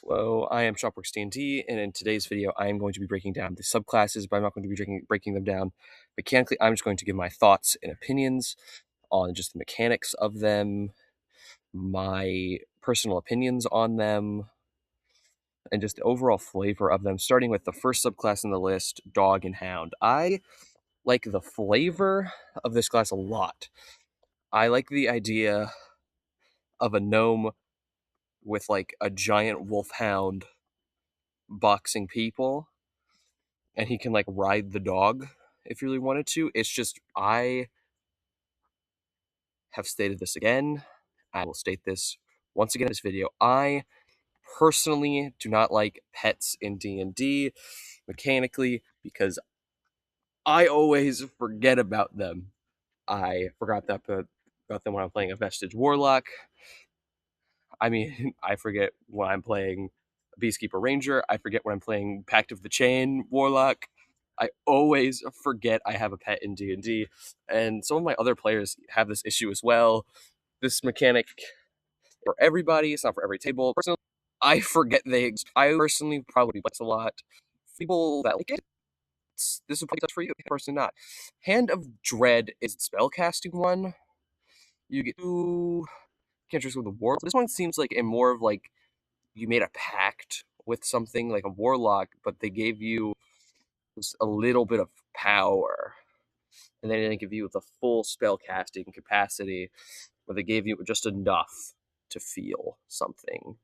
Hello, I am Shopworks D&D, and in today's video, I am going to be breaking down the subclasses, but I'm not going to be breaking them down mechanically. I'm just going to give my thoughts and opinions on just the mechanics of them, my personal opinions on them, and just the overall flavor of them, starting with the first subclass in the list, Dog and Hound. I like the flavor of this class a lot. I like the idea of a gnome with like a giant wolfhound boxing people, and he can like ride the dog if you really wanted to. It's just, I have stated this again. I will state this once again in this video. I personally do not like pets in D&D mechanically because I always forget about them. I forgot about them when I'm playing a Vestige Warlock. I mean, I forget when I'm playing Beastkeeper Ranger. I forget when I'm playing Pact of the Chain Warlock. I always forget I have a pet in D&D, and some of my other players have this issue as well. This mechanic for everybody, it's not for every table. Personally, I forget they exist. I personally probably play this a lot. People that like it, this would probably touch for you. Personally, not. Hand of Dread is the spellcasting one. You get two cantrips with the war. This one seems like a more of like you made a pact with something like a warlock, but they gave you just a little bit of power, and they didn't give you the full spell casting capacity, but they gave you just enough to feel something.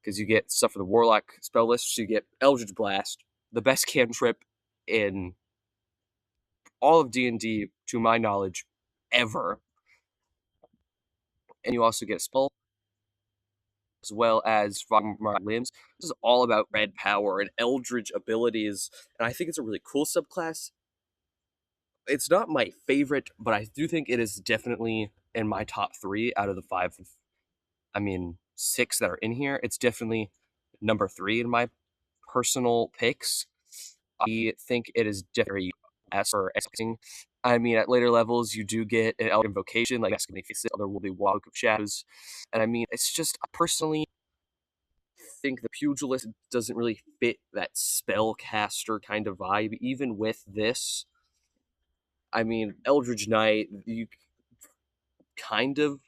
Because you get stuff for the warlock spell list, so you get Eldritch Blast, the best cantrip in all of D&D, to my knowledge, ever. And you also get a spell as well as Fogmar Limbs. This is all about red power and eldritch abilities, and I think it's a really cool subclass. It's not my favorite, but I do think it is definitely in my top 3 out of the 5, 6 that are in here. It's definitely number 3 in my personal picks. I think it is definitely S or Xing. I mean, at later levels, you do get an Elder Invocation, like Escamate, Otherworldly Walk of Shadows. And I mean, it's just, I personally think the Pugilist doesn't really fit that spellcaster kind of vibe, even with this. I mean, Eldritch Knight, you kind of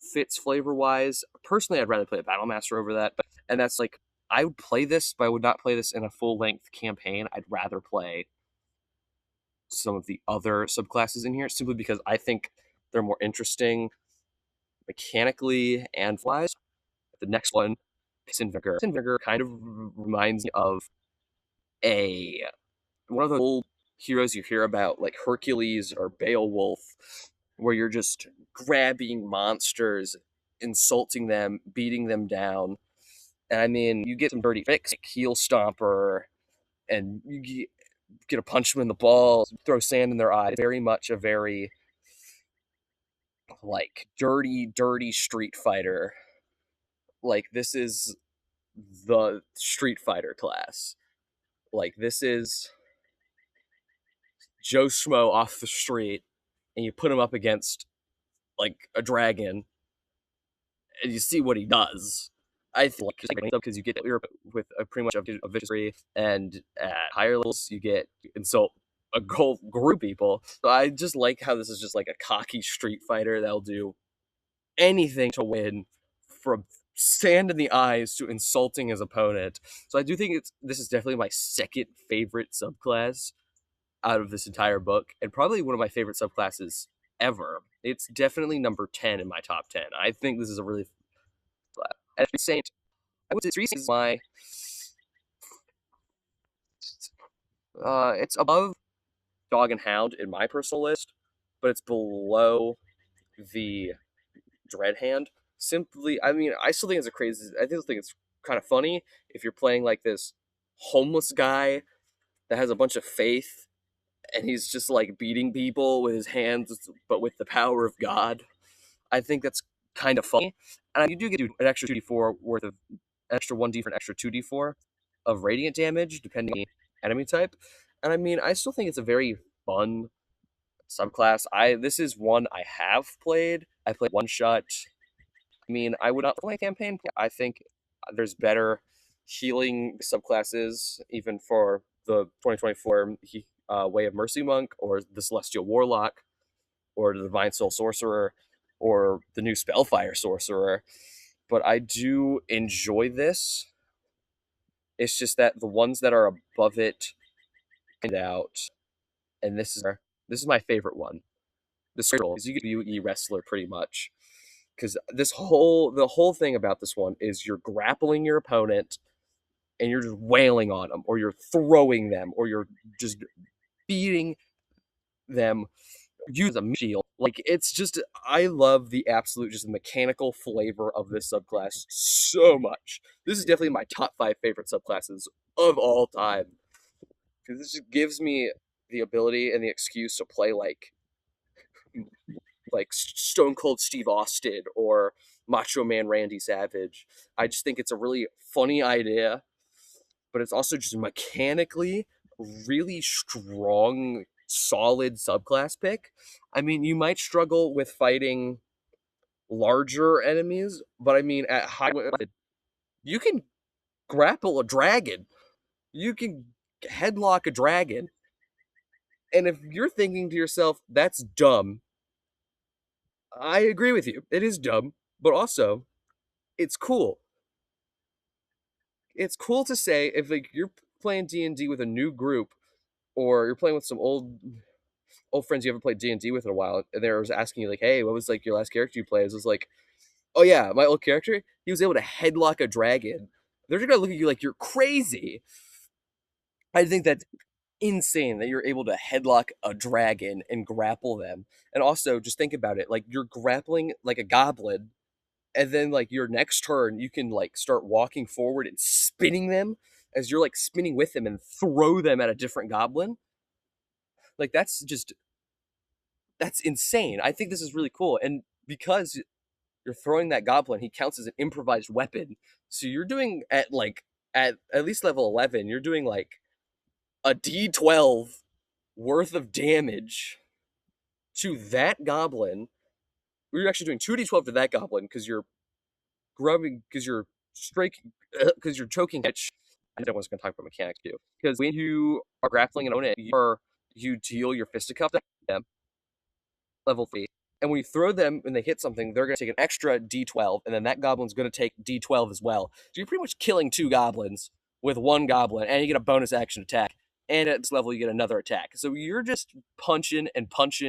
fits flavor wise. Personally, I'd rather play a Battle Master over that. And that's like, I would play this, but I would not play this in a full length campaign. I'd rather play some of the other subclasses in here simply because I think they're more interesting mechanically and wise. The next one, Piss and Vigor. Piss and Vigor kind of reminds me of one of the old heroes you hear about, like Hercules or Beowulf, where you're just grabbing monsters, insulting them, beating them down. And I mean, you get some dirty tricks, like Heel Stomper, and you get to punch them in the balls, throw sand in their eyes. Very much a very, like, dirty Street Fighter. Like, this is the Street Fighter class. Like, this is Joe Schmo off the street, and you put him up against, like, a dragon, and you see what he does. I think because you get with a pretty much a victory, and at higher levels you get insult a whole group of people. So I just like how this is just like a cocky Street Fighter that'll do anything to win, from sand in the eyes to insulting his opponent. So I do think this is definitely my second favorite subclass out of this entire book, and probably one of my favorite subclasses ever. It's definitely number 10 in my top 10. I think this is a really at the same time, I would say three is why it's above Dog and Hound in my personal list, but it's below the Dread Hand. Simply, I mean, I still think it's a crazy. I still think it's kind of funny if you're playing like this homeless guy that has a bunch of faith, and he's just like beating people with his hands, but with the power of God. I think that's kind of funny, and you do get an extra 2d4 worth of extra 1d for an extra 2d4 of radiant damage, depending on the enemy type. And I mean, I still think it's a very fun subclass. This is one I have played. I played one shot. I mean, I would not play a campaign. I think there's better healing subclasses, even for the 2024 Way of Mercy Monk, or the Celestial Warlock, or the Divine Soul Sorcerer, or the new Spellfire Sorcerer. But I do enjoy this. It's just that the ones that are above it stand out, and this is my favorite one. The Circle is you get UE wrestler pretty much, because the whole thing about this one is you're grappling your opponent and you're just wailing on them, or you're throwing them, or you're just beating them. Use a shield. Like, it's just, I love the absolute just mechanical flavor of this subclass so much. This is definitely my top 5 favorite subclasses of all time, because this just gives me the ability and the excuse to play like Stone Cold Steve Austin or Macho Man Randy Savage. I just think it's a really funny idea, but it's also just mechanically really strong, solid subclass pick. I mean, you might struggle with fighting larger enemies, but I mean, at high, you can grapple a dragon. You can headlock a dragon. And if you're thinking to yourself, that's dumb, I agree with you. It is dumb, but also, it's cool. It's cool to say if like you're playing D&D with a new group, or you're playing with some old friends you haven't played D&D with in a while, and they're asking you like, "Hey, what was like your last character you played?" It was like, "Oh yeah, my old character, he was able to headlock a dragon." They're just gonna look at you like you're crazy. I think that's insane that you're able to headlock a dragon and grapple them. And also, just think about it, like you're grappling like a goblin, and then like your next turn you can like start walking forward and spinning them as you're like spinning with them and throw them at a different goblin. Like that's insane. I think this is really cool. And because you're throwing that goblin, he counts as an improvised weapon. So you're doing at least level 11, you're doing like a D12 worth of damage to that goblin. You're actually doing 2d12 to that goblin because you're grubbing, because you're striking, because you're choking hitch. I don't was going to talk about mechanics too. Because when you are grappling an opponent, you deal your fisticuff to them, level 3. And when you throw them and they hit something, they're going to take an extra d12, and then that goblin's going to take d12 as well. So you're pretty much killing 2 goblins with 1 goblin, and you get a bonus action attack. And at this level, you get another attack. So you're just punching, and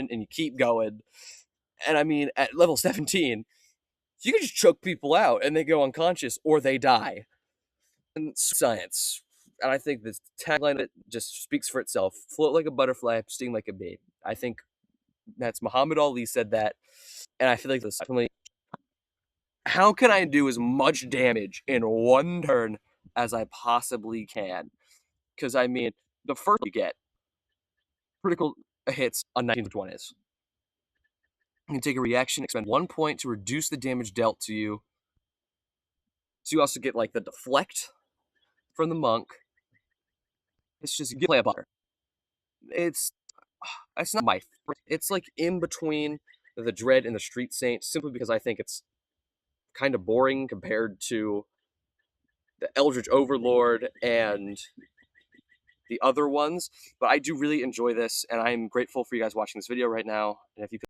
you keep going. And I mean, at level 17, you can just choke people out, and they go unconscious, or they die. And science. And I think this tagline it just speaks for itself. Float like a butterfly, sting like a bee. I think that's Muhammad Ali said that, and I feel like this definitely. How can I do as much damage in one turn as I possibly can? Because I mean, the first you get critical hits on 1920s. You can take a reaction, expend 1 point to reduce the damage dealt to you. So you also get like the deflect from the monk. It's just you play a butter. It's not my. It's like in between the Dread and the Street Saint, simply because I think it's kind of boring compared to the Eldritch Overlord and the other ones. But I do really enjoy this, and I'm grateful for you guys watching this video right now. And if you could